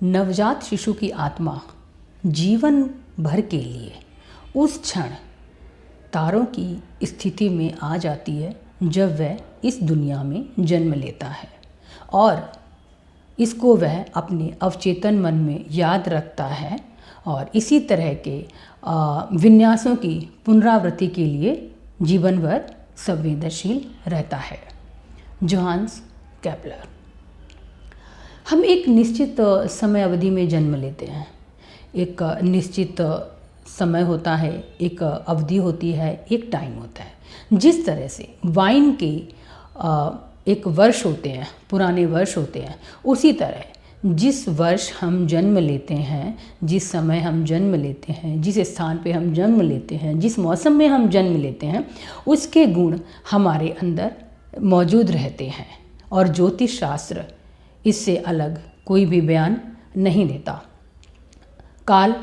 नवजात शिशु की आत्मा जीवन भर के लिए उस क्षण तारों की स्थिति में आ जाती है जब वह इस दुनिया में जन्म लेता है, और इसको वह अपने अवचेतन मन में याद रखता है और इसी तरह के विन्यासों की पुनरावृत्ति के लिए जीवन भर संवेदनशील रहता है। Johannes Kepler. हम एक निश्चित समय अवधि में जन्म लेते हैं। एक निश्चित समय होता है, एक अवधि होती है, एक टाइम होता है। जिस तरह से वाइन के एक वर्ष होते हैं, पुराने वर्ष होते हैं, उसी तरह जिस वर्ष हम जन्म लेते हैं, जिस समय हम जन्म लेते हैं, जिस स्थान पे हम जन्म लेते हैं, जिस मौसम में हम जन्म लेते हैं, उसके गुण हमारे अंदर मौजूद रहते हैं और ज्योतिष शास्त्र इससे अलग कोई भी बयान नहीं देता। काल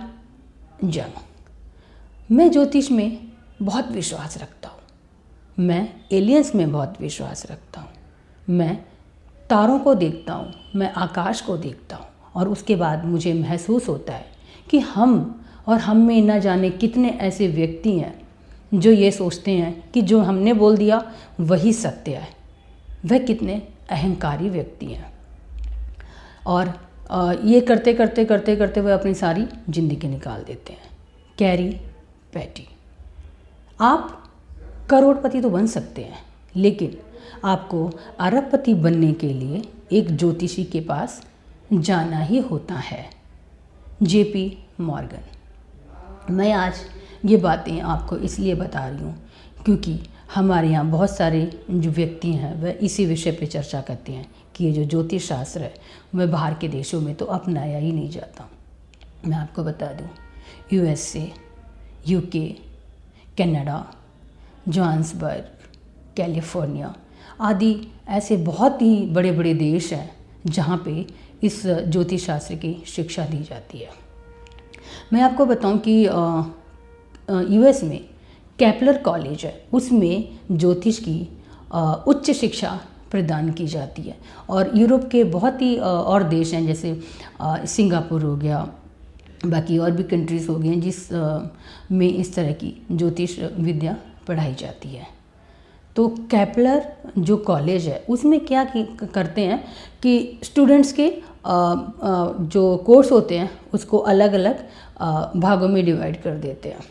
जन्म। मैं ज्योतिष में बहुत विश्वास रखता हूँ, मैं एलियंस में बहुत विश्वास रखता हूँ, मैं तारों को देखता हूँ, मैं आकाश को देखता हूँ और उसके बाद मुझे महसूस होता है कि हम में न जाने कितने ऐसे व्यक्ति हैं जो ये सोचते हैं कि जो हमने बोल दिया वही सत्य है। वह कितने अहंकारी व्यक्ति हैं और ये करते करते करते करते वह अपनी सारी ज़िंदगी निकाल देते हैं। कैरी पैटी। आप करोड़पति तो बन सकते हैं, लेकिन आपको अरबपति बनने के लिए एक ज्योतिषी के पास जाना ही होता है। JP Morgan. मैं आज ये बातें आपको इसलिए बता रही हूँ क्योंकि हमारे यहाँ बहुत सारे जो व्यक्ति हैं वह इसी विषय पे चर्चा करते हैं कि ये जो ज्योतिष शास्त्र है वह बाहर के देशों में तो अपनाया ही नहीं जाता। मैं आपको बता दूँ, USA, UK, Canada, Johannesburg, California आदि ऐसे बहुत ही बड़े बड़े देश हैं जहाँ पे इस ज्योतिष शास्त्र की शिक्षा दी जाती है। मैं आपको बताऊं कि यूएस में केपलर कॉलेज है, उसमें ज्योतिष की उच्च शिक्षा प्रदान की जाती है। और यूरोप के बहुत ही और देश हैं, जैसे सिंगापुर हो गया, बाकी और भी कंट्रीज़ हो गई हैं जिस में इस तरह की ज्योतिष विद्या पढ़ाई जाती है। तो केपलर जो कॉलेज है उसमें क्या करते हैं कि स्टूडेंट्स के जो कोर्स होते हैं उसको अलग अलग भागों में डिवाइड कर देते हैं।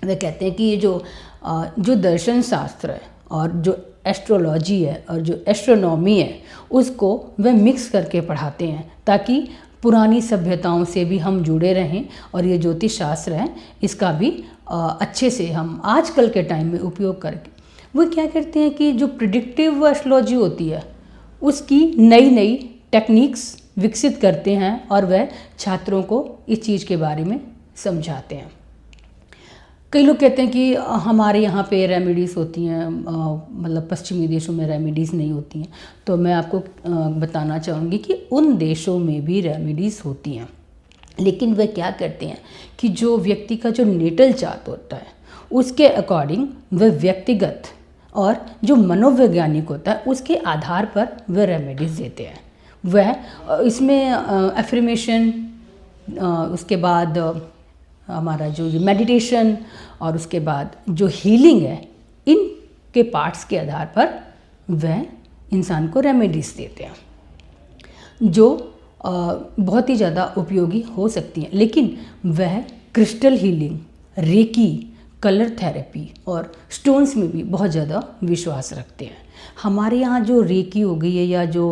वे कहते हैं कि ये जो दर्शन शास्त्र है और जो एस्ट्रोलॉजी है और जो एस्ट्रोनॉमी है उसको वे मिक्स करके पढ़ाते हैं ताकि पुरानी सभ्यताओं से भी हम जुड़े रहें और ये ज्योतिष शास्त्र है इसका भी अच्छे से हम आजकल के टाइम में उपयोग करके वो क्या करते हैं कि जो प्रिडिक्टिव एस्ट्रोलॉजी होती है उसकी नई नई टेक्निक्स विकसित करते हैं और वह छात्रों को इस चीज़ के बारे में समझाते हैं। कई लोग कहते हैं कि हमारे यहाँ पे रेमेडीज़ होती हैं, मतलब पश्चिमी देशों में रेमेडीज़ नहीं होती हैं। तो मैं आपको बताना चाहूँगी कि उन देशों में भी रेमेडीज़ होती हैं, लेकिन वे क्या करते हैं कि जो व्यक्ति का जो नेटल चार्ट होता है उसके अकॉर्डिंग वह व्यक्तिगत और जो मनोवैज्ञानिक होता है उसके आधार पर वह रेमेडीज़ देते हैं। वह इसमें एफर्मेशन, उसके बाद हमारा जो मेडिटेशन और उसके बाद जो हीलिंग है, इन के पार्ट्स के आधार पर वह इंसान को रेमेडीज़ देते हैं जो बहुत ही ज़्यादा उपयोगी हो सकती हैं। लेकिन वह crystal healing, reiki, colour therapy और स्टोन्स में भी बहुत ज़्यादा विश्वास रखते हैं। हमारे यहाँ जो रेकी हो गई है या जो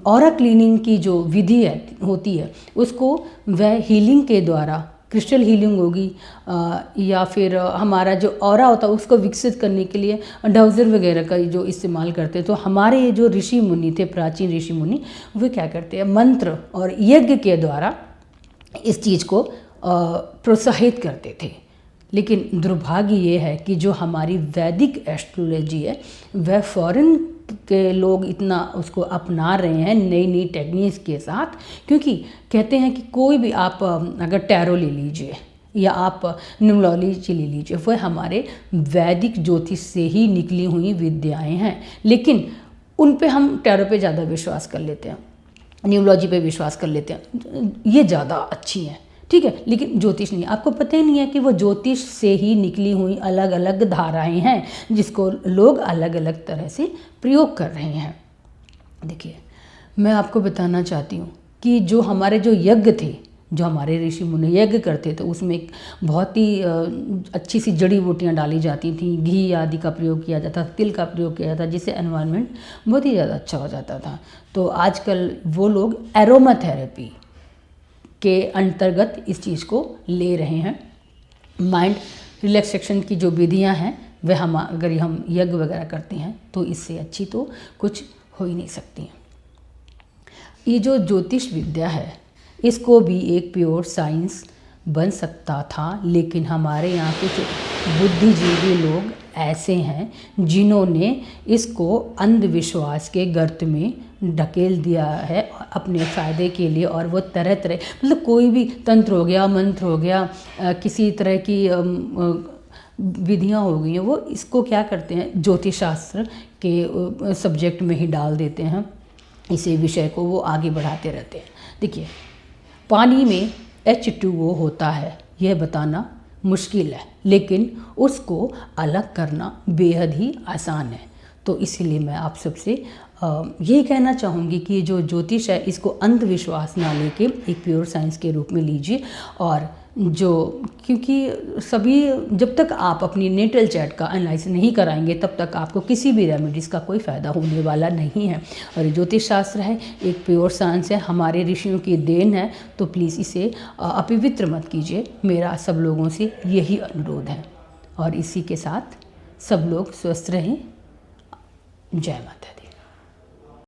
ऑरा क्लीनिंग की जो विधि होती है उसको वह हीलिंग के द्वारा, क्रिस्टल हीलिंग होगी या फिर हमारा जो ऑरा होता है उसको विकसित करने के लिए डाउजर वगैरह का जो इस्तेमाल करते हैं। तो हमारे ये जो ऋषि मुनि थे, प्राचीन ऋषि मुनि, वे क्या करते हैं, मंत्र और यज्ञ के द्वारा इस चीज़ को प्रोत्साहित करते थे। लेकिन दुर्भाग्य ये है कि जो हमारी वैदिक एस्ट्रोलॉजी है वह फॉरेन के लोग इतना उसको अपना रहे हैं नई नई टेक्निक्स के साथ, क्योंकि कहते हैं कि कोई भी आप अगर टैरो ले लीजिए या आप न्यूमरोलॉजी ले लीजिए, वह हमारे वैदिक ज्योतिष से ही निकली हुई विद्याएं हैं, लेकिन उन पे हम टैरो पे ज़्यादा विश्वास कर लेते हैं। न्यूमरोलॉजी पे विश्वास कर लेते हैं, ये ज़्यादा अच्छी हैं, ठीक है। लेकिन ज्योतिष नहीं, आपको पता ही नहीं है कि वो ज्योतिष से ही निकली हुई अलग अलग धाराएं हैं जिसको लोग अलग अलग तरह से प्रयोग कर रहे हैं। देखिए, मैं आपको बताना चाहती हूँ कि जो हमारे जो यज्ञ थे, जो हमारे ऋषि मुनि यज्ञ करते थे, उसमें एक बहुत ही अच्छी सी जड़ी बूटियाँ डाली जाती थी, घी आदि का प्रयोग किया जाता था, तिल का प्रयोग किया जाता था, जिससे एनवायरनमेंट बहुत ही ज़्यादा अच्छा हो जाता था। तो आजकल वो लोग एरोमा थेरेपी के अंतर्गत इस चीज़ को ले रहे हैं। माइंड रिलैक्सेशन की जो विधियाँ हैं वह अगर हम यज्ञ वगैरह करते हैं तो इससे अच्छी तो कुछ हो ही नहीं सकती हैं। ये जो ज्योतिष विद्या है, इसको भी एक प्योर साइंस बन सकता था, लेकिन हमारे यहाँ कुछ बुद्धिजीवी लोग ऐसे हैं जिन्होंने इसको अंधविश्वास के गर्त में ढकेल दिया है अपने फ़ायदे के लिए। और वो तरह तरह, मतलब कोई भी तंत्र हो गया, मंत्र हो गया, किसी तरह की विधियाँ हो गई हैं, वो इसको क्या करते हैं, ज्योतिष शास्त्र के सब्जेक्ट में ही डाल देते हैं, इसी विषय को वो आगे बढ़ाते रहते हैं। देखिए, पानी में H2O होता है, यह बताना मुश्किल है, लेकिन उसको अलग करना बेहद ही आसान है। तो इसीलिए मैं आप सबसे यही कहना चाहूँगी कि जो ज्योतिष है इसको अंधविश्वास ना लेके एक प्योर साइंस के रूप में लीजिए। और क्योंकि सभी, जब तक आप अपनी नेटल चार्ट का एनालिसिस नहीं कराएंगे तब तक आपको किसी भी रेमेडीज़ का कोई फ़ायदा होने वाला नहीं है। और ज्योतिष शास्त्र है, एक प्योर साइंस है, हमारे ऋषियों की देन है, तो प्लीज़ इसे अपवित्र मत कीजिए। मेरा सब लोगों से यही अनुरोध है। और इसी के साथ सब लोग स्वस्थ रहें। जय माता दी।